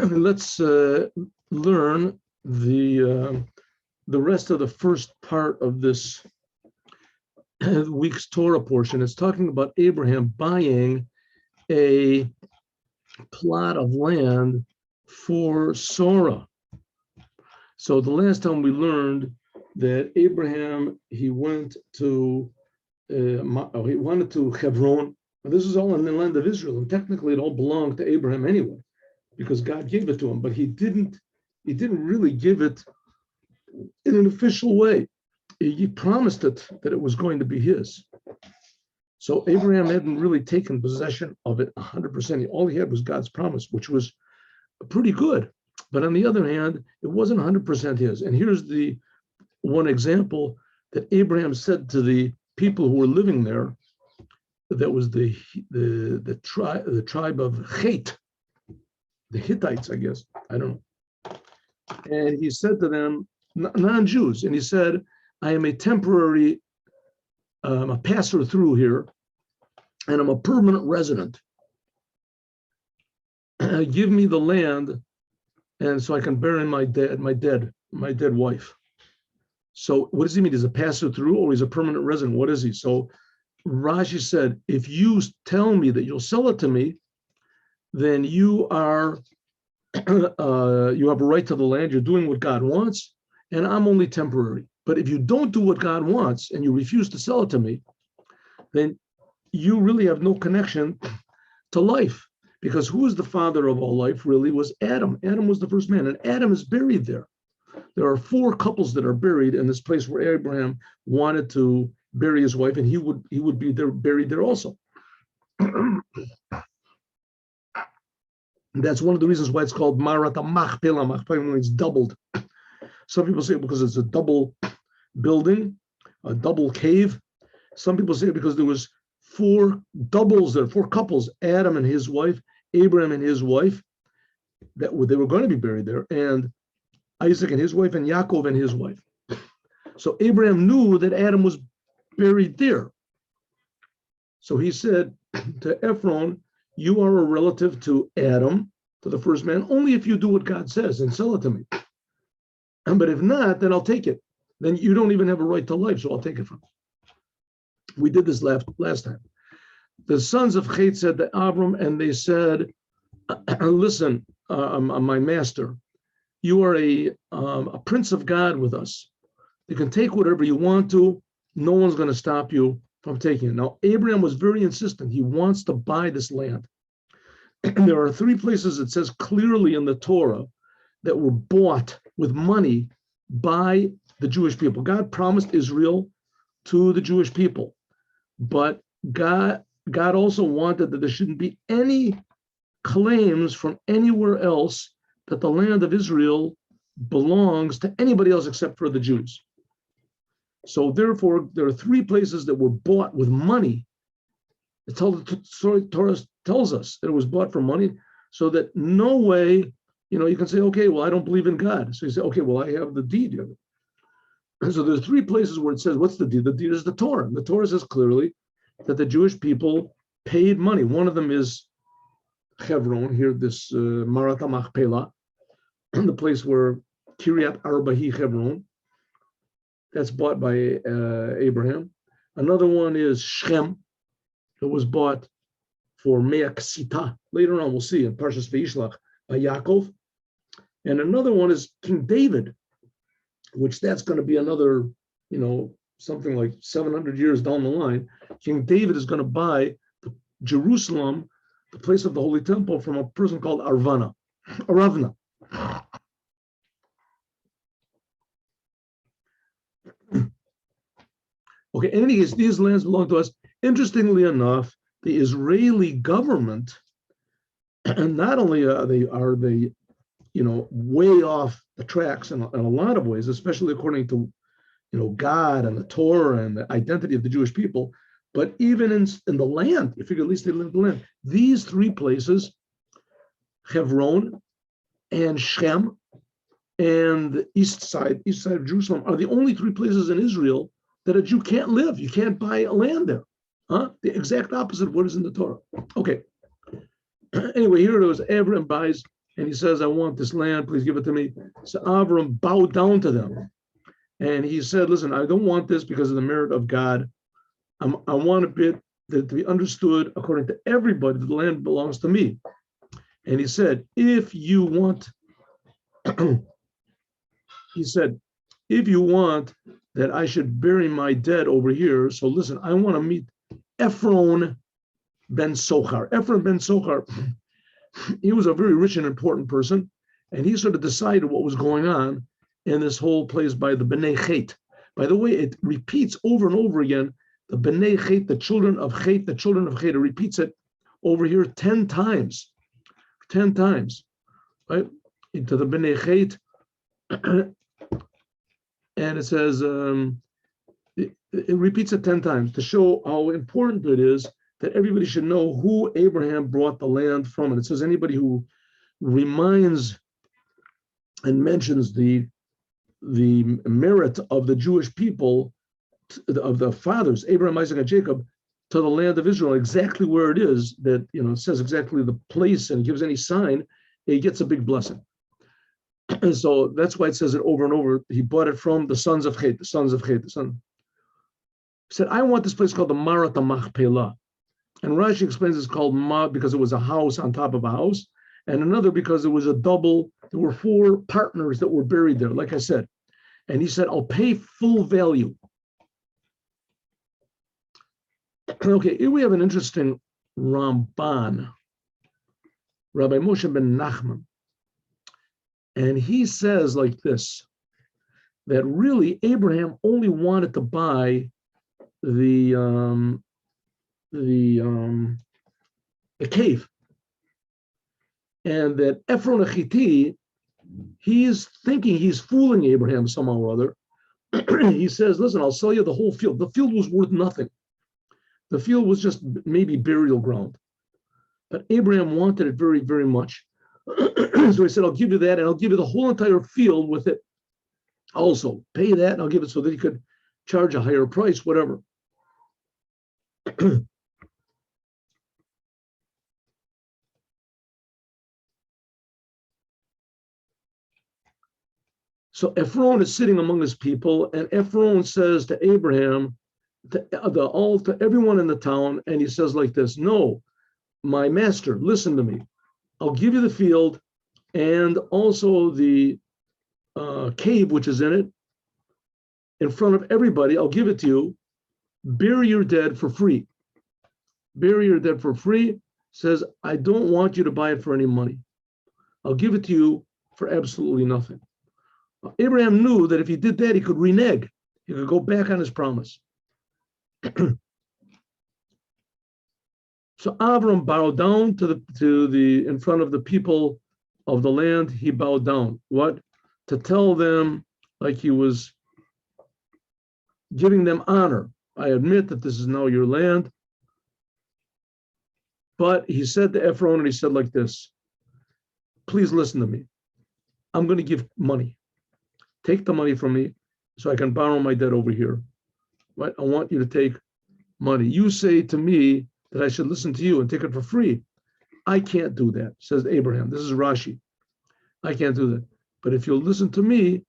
let's learn the rest of the first part of this week's Torah portion. It's talking about Abraham buying a plot of land for Sarah. So the last time we learned that Abraham, he wanted to Hebron. This is all in the land of Israel, and technically it all belonged to Abraham anyway, because God gave it to him. But he didn't really give it in an official way. He promised it that it was going to be his. So Abraham hadn't really taken possession of it 100%. All he had was God's promise, which was pretty good. But on the other hand, it wasn't 100% his. And here's the one example that Abraham said to the people who were living there. That was the tribe of Chet, the Hittites, I guess. I don't know. And he said to them, non-Jews, and he said, I am a temporary, a passer through here, and I'm a permanent resident. Give me the land, and so I can bury my dead wife. So what does he mean? He's a passer through, or he's a permanent resident? What is he? So Rashi said, if you tell me that you'll sell it to me, then you are you have a right to the land. You're doing what God wants, and I'm only temporary. But if you don't do what God wants and you refuse to sell it to me, then you really have no connection to life. Because who is the father of all life really was Adam. Adam was the first man, and Adam is buried there. There are 4 couples that are buried in this place where Abraham wanted to bury his wife, and he would be there, buried there also. That's one of the reasons why it's called Marata Machpelah. Machpelah means doubled. Some people say because it's a double building, a double cave. Some people say because there was 4 doubles there, 4 couples, Adam and his wife, Abraham and his wife, they were going to be buried there, and Isaac and his wife, and Yaakov and his wife. So Abraham knew that Adam was buried there. So he said to Ephron, you are a relative to Adam, to the first man, only if you do what God says and sell it to me. But if not, then I'll take it. Then you don't even have a right to life, so I'll take it from you. We did this last time. The sons of Chet said to Abram, and they said, listen, my master, you are a prince of God with us. You can take whatever you want to. No one's going to stop you from taking it. Now, Abraham was very insistent. He wants to buy this land. And there are 3 places it says clearly in the Torah that were bought with money by the Jewish people. God promised Israel to the Jewish people, but God also wanted that there shouldn't be any claims from anywhere else that the land of Israel belongs to anybody else except for the Jews. So therefore, there are 3 places that were bought with money. The Torah tells us that it was bought for money, so that no way, you can say, okay, well, I don't believe in God. So you say, okay, well, I have the deed of it. And so there's 3 places where it says, what's the deed? The deed is the Torah. And the Torah says clearly that the Jewish people paid money. One of them is Hebron, here, this Marata Machpelah, the place where Kiryat Arbahi Hebron, that's bought by Abraham. Another one is Shem, that was bought for Mea Ksita. Later on, we'll see in Parshas Vayishlach by Yaakov. And another one is King David, which that's going to be another, something like 700 years down the line. King David is going to buy Jerusalem, the place of the Holy Temple, from a person called Aravna. Okay, in any case, these lands belong to us. Interestingly enough, the Israeli government, and not only are they way off the tracks in a lot of ways, especially according to God and the Torah and the identity of the Jewish people, but even in the land, you figure at least they live in the land. These 3 places, Hebron and Shem and the east side of Jerusalem, are the only 3 places in Israel that a Jew can't live. You can't buy a land there. The exact opposite of what is in the Torah. Okay. Anyway, here it was. Abraham buys and he says, I want this land, please give it to me. So Avram bowed down to them. And he said, listen, I don't want this because of the merit of God. I want a bit that to be understood according to everybody, the land belongs to me. And he said, if you want, he said, if you want that I should bury my dead over here, so listen, I want to meet Ephron ben Sochar. Ephron ben Sochar, he was a very rich and important person, and he sort of decided what was going on in this whole place by the Bnei Chet. By the way, it repeats over and over again, the Bnei Chet, the children of Chet, the children of Chet. It repeats it over here 10 times. 10 times, right? Into the Bnei Chet. And it says, it repeats it 10 times to show how important it is that everybody should know who Abraham brought the land from. And it says anybody who reminds and mentions the merit of the Jewish people, of the fathers, Abraham, Isaac, and Jacob, to the land of Israel, exactly where it is, that, it says exactly the place and gives any sign, he gets a big blessing. And so that's why it says it over and over. He bought it from the sons of Chet, the sons of Chet, the son. He said, I want this place called the Marat Machpelah. And Rashi explains it's called Ma because it was a house on top of a house, and another because it was a double. There were 4 partners that were buried there, like I said. And he said, I'll pay full value. Okay, here we have an interesting Ramban, Rabbi Moshe ben Nachman. And he says like this, that really Abraham only wanted to buy the cave. And that Ephron Achiti, he's thinking he's fooling Abraham somehow or other. He says, listen, I'll sell you the whole field. The field was worth nothing. The field was just maybe burial ground. But Abraham wanted it very, very much. So he said, I'll give you that, and I'll give you the whole entire field with it. Also, pay that, and I'll give it so that he could charge a higher price, whatever. So Ephron is sitting among his people, and Ephron says to Abraham, to everyone in the town, and he says like this, no, my master, listen to me. I'll give you the field and also the cave which is in it, in front of everybody. I'll give it to you. Bury your dead for free. Bury your dead for free. Says, I don't want you to buy it for any money. I'll give it to you for absolutely nothing. Abraham knew that if he did that, he could renege. He could go back on his promise. So Avram bowed down in front of the people of the land. He bowed down. What? To tell them, like he was giving them honor. I admit that this is now your land. But he said to Ephron, and he said like this, please listen to me. I'm going to give money. Take the money from me so I can borrow my debt over here. Right? I want you to take money. You say to me that I should listen to you and take it for free. I can't do that, says Abraham. This is Rashi. I can't do that. But if you'll listen to me,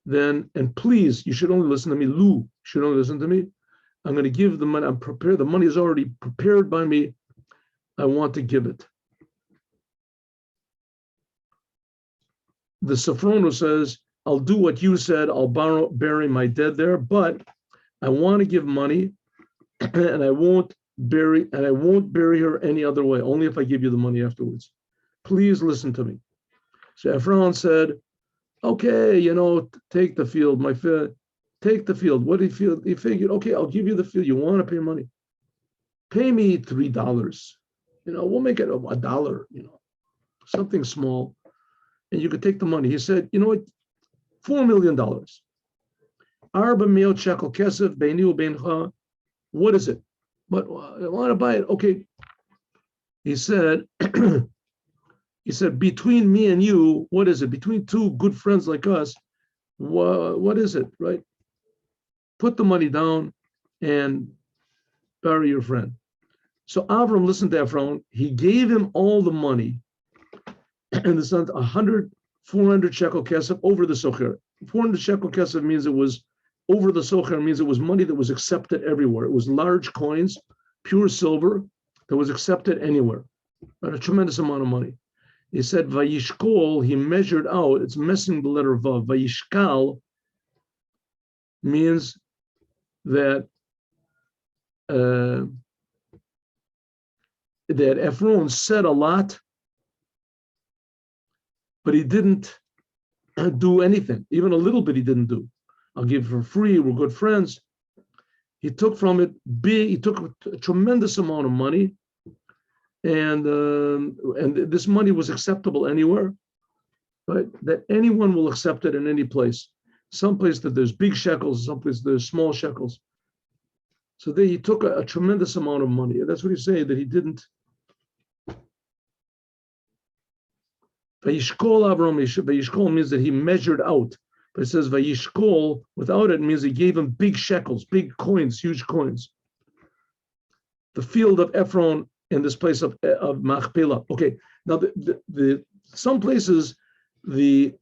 then, and please, you should only listen to me. You should only listen to me. I'm going to give the money. I'm prepared. The money is already prepared by me. I want to give it. The Sophrono says, I'll do what you said. I'll bury my dead there, but I want to give money, and I won't bury her any other way, only if I give you the money afterwards. Please listen to me. So Ephron said, okay, take the field, take the field. What did he feel? He figured, okay, I'll give you the field. You want to pay money? Pay me $3. We'll make it $1, something small. And you could take the money. He said, you know what? $4 million. Arba me'ot shekel kesef beini u'beincha. What is it? But I want to buy it. Okay. He said, between me and you, what is it? Between 2 good friends like us, what is it, right? Put the money down and bury your friend. So Avram listened to Ephron. He gave him all the money. and the son 400 shekel kesef over the socher. 400 shekel kesef means it was over the socher, means it was money that was accepted everywhere. It was large coins, pure silver, that was accepted anywhere. A tremendous amount of money. He said, Vayishkol, he measured out, it's missing the letter Vav. Vayishkal means that that Ephron said a lot, but he didn't do anything. Even a little bit he didn't do. I'll give for free, we're good friends. He took from it big, he took a tremendous amount of money, and this money was acceptable anywhere, right? That anyone will accept it in any place. Some place that there's big shekels, some place there's small shekels. So there he took a tremendous amount of money. And that's what he's saying, that he didn't. Vayishkol Avram, Vayishkol means that he measured out. But it says Vayishkol, without it means he gave him big shekels, big coins, huge coins. The field of Ephron in this place of Machpelah. Okay, now the some places the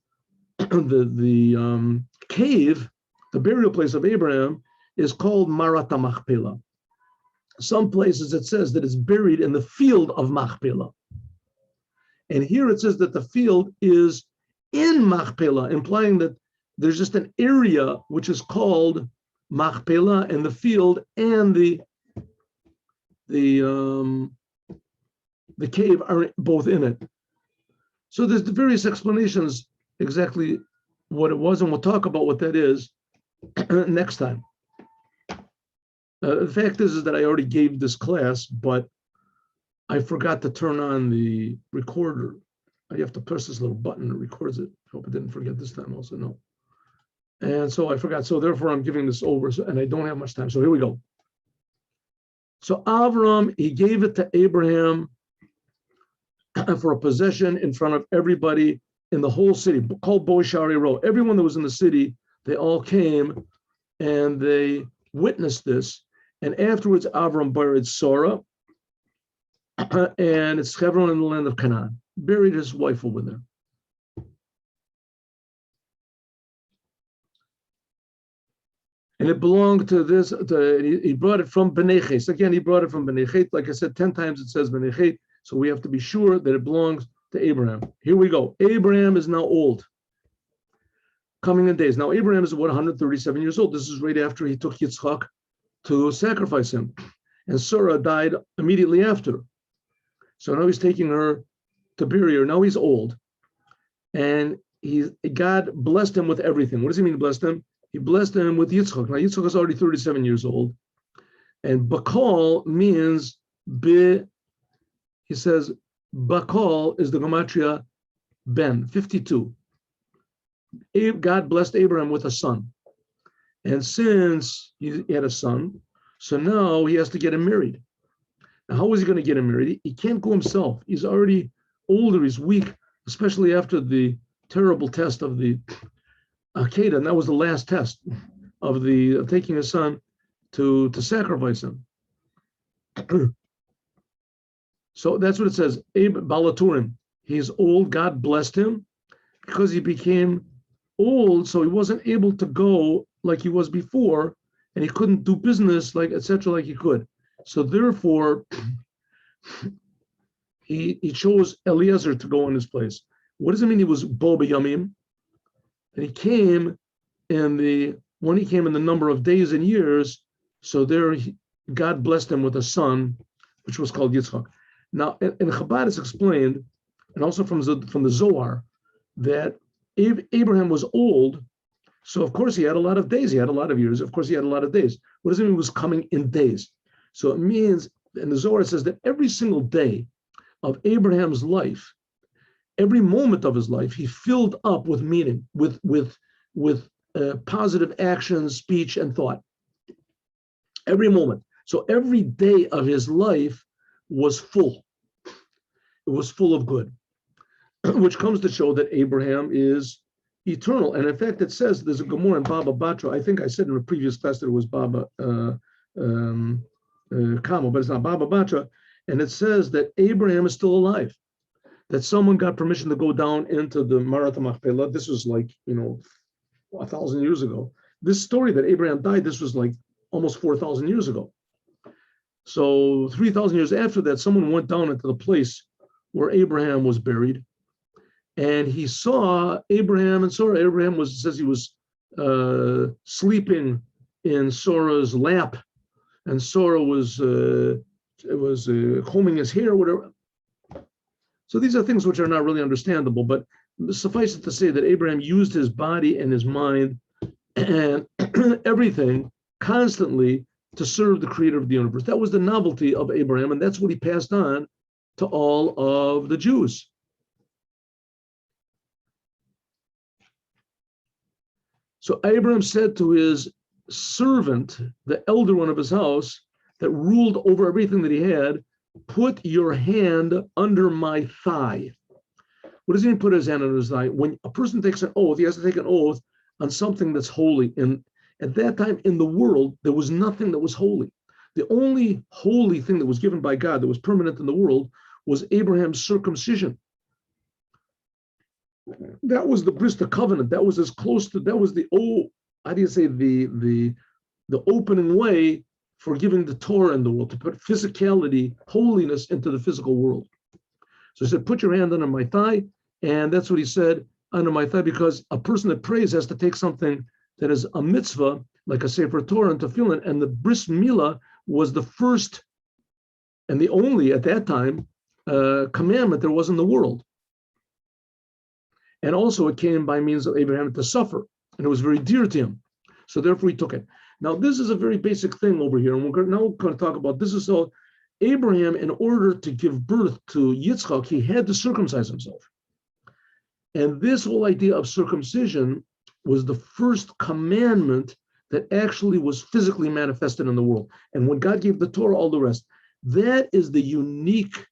cave, the burial place of Abraham, is called Marat Machpelah. Some places it says that it's buried in the field of Machpelah. And here it says that the field is in Machpelah, implying that there's just an area which is called Machpelah, and the field and the cave are both in it. So there's the various explanations exactly what it was, and we'll talk about what that is next time. The fact is that I already gave this class, but I forgot to turn on the recorder. I have to press this little button that records it. I hope I didn't forget this time also, no. And so I forgot, so therefore I'm giving this over, and I don't have much time, so here we go. So Avram, he gave it to Abraham for a possession in front of everybody in the whole city, called Bo Shari Ro. Everyone that was in the city, they all came and they witnessed this. And afterwards, Avram buried Sarah, and it's Hebron in the land of Canaan. Buried his wife over there. And it belonged to this, he brought it from Bnei Chet. Again, he brought it from Bnei Chet. Like I said, 10 times it says Bnei Chet. So we have to be sure that it belongs to Abraham. Here we go. Abraham is now old, coming in days. Now, Abraham is 137 years old. This is right after he took Yitzchak to sacrifice him. And Sarah died immediately after. So now he's taking her to bury her. Now he's old. And God blessed him with everything. What does he mean blessed him? He blessed him with Yitzchak. Now Yitzchak is already 37 years old. And Bakal means he says, Bakal is the gematria Ben, 52. God blessed Abraham with a son. And since he had a son, so now he has to get him married. Now, how is he going to get him married? He can't go himself. He's already older, he's weak, especially after the terrible test of the Akedah, and that was the last test of taking his son to sacrifice him. So that's what it says. Ramban Bal HaTurim. He's old. God blessed him because he became old, so he wasn't able to go like he was before, and he couldn't do business like etc. like he could. So therefore, he chose Eliezer to go in his place. What does it mean? He was Bo B'Yamim, and he came when he came in the number of days and years. So there, God blessed him with a son, which was called Yitzchak. Now, in Chabad it's explained, and also from the Zohar, that Abraham was old, so of course he had a lot of days, he had a lot of years, of course he had a lot of days. What does it mean he was coming in days? So it means, and the Zohar says that every single day of Abraham's life, every moment of his life, he filled up with meaning, with positive action, speech, and thought. Every moment. So every day of his life was full. It was full of good, which comes to show that Abraham is eternal. And in fact, it says there's a Gemara in Baba Batra. I think I said in a previous class that it was Baba Kamo, but it's not Baba Batra. And it says that Abraham is still alive, that someone got permission to go down into the Marat Machpelah. This was like, 1,000 years ago. This story that Abraham died, this was like almost 4,000 years ago. So 3,000 years after that, someone went down into the place where Abraham was buried, and he saw Abraham and Sarah. Abraham says he was sleeping in Sarah's lap, and Sarah was combing his hair, whatever. So these are things which are not really understandable, but suffice it to say that Abraham used his body and his mind and everything constantly to serve the creator of the universe. That was the novelty of Abraham, and that's what he passed on to all of the Jews. So Abraham said to his servant, the elder one of his house, that ruled over everything that he had, put your hand under my thigh. What does he mean, put his hand under his thigh? When a person takes an oath, he has to take an oath on something that's holy. And at that time in the world, there was nothing that was holy. The only holy thing that was given by God that was permanent in the world was Abraham's circumcision. That was the bris, the covenant. That was as close to, that was the opening way for giving the Torah in the world, to put physicality, holiness into the physical world. So he said, put your hand under my thigh. And that's what he said, under my thigh, because a person that prays has to take something that is a mitzvah, like a Sefer Torah and Tefillin, and the bris milah was the first and the only, at that time, commandment there was in the world. And also it came by means of Abraham to suffer, and it was very dear to him. So therefore he took it. Now this is a very basic thing over here, and we're now going to talk about this. Is so Abraham, in order to give birth to Yitzchak, he had to circumcise himself. And this whole idea of circumcision was the first commandment that actually was physically manifested in the world. And when God gave the Torah, all the rest, that is the unique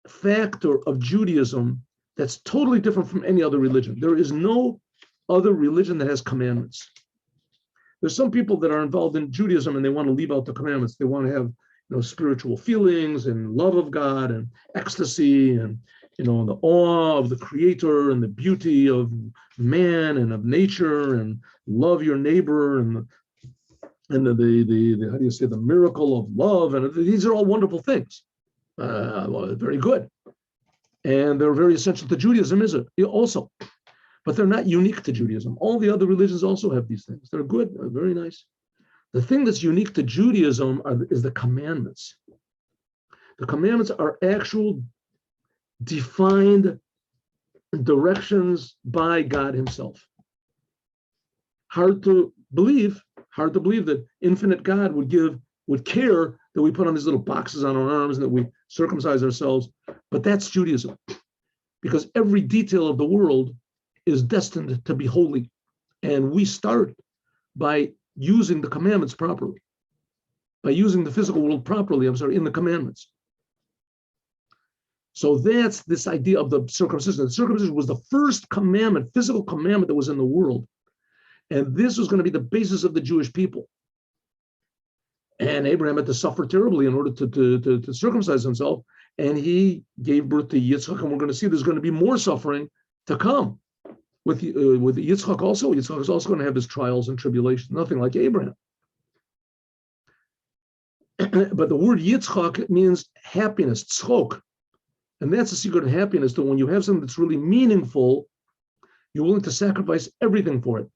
factor of Judaism that's totally different from any other religion. There is no other religion that has commandments. There's some people that are involved in Judaism and they want to leave out the commandments. They want to have, spiritual feelings and love of God and ecstasy and, the awe of the Creator and the beauty of man and of nature and love your neighbor and the how do you say, the miracle of love. And these are all wonderful things. Very good. And they're very essential to Judaism, is it? Also. But they're not unique to Judaism. All the other religions also have these things. They're good, they're very nice. The thing that's unique to Judaism is the commandments. The commandments are actual defined directions by God himself. Hard to believe that infinite God would care that we put on these little boxes on our arms and that we circumcise ourselves. But that's Judaism. Because every detail of the world is destined to be holy. And we start by using the commandments properly, by using the physical world properly, in the commandments. So that's this idea of the circumcision. The circumcision was the first commandment, physical commandment that was in the world. And this was going to be the basis of the Jewish people. And Abraham had to suffer terribly in order to circumcise himself. And he gave birth to Yitzchak. And we're going to see there's going to be more suffering to come. With Yitzchak also, Yitzchak is also going to have his trials and tribulations, nothing like Abraham. But the word Yitzchak means happiness, tzchok. And that's the secret of happiness, that when you have something that's really meaningful, you're willing to sacrifice everything for it.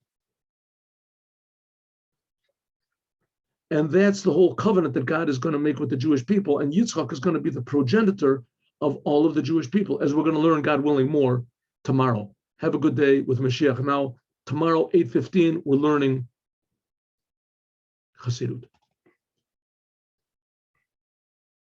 And that's the whole covenant that God is going to make with the Jewish people. And Yitzchak is going to be the progenitor of all of the Jewish people, as we're going to learn, God willing, more tomorrow. Have a good day with Mashiach. Now, tomorrow, 8:15, we're learning Chassidut.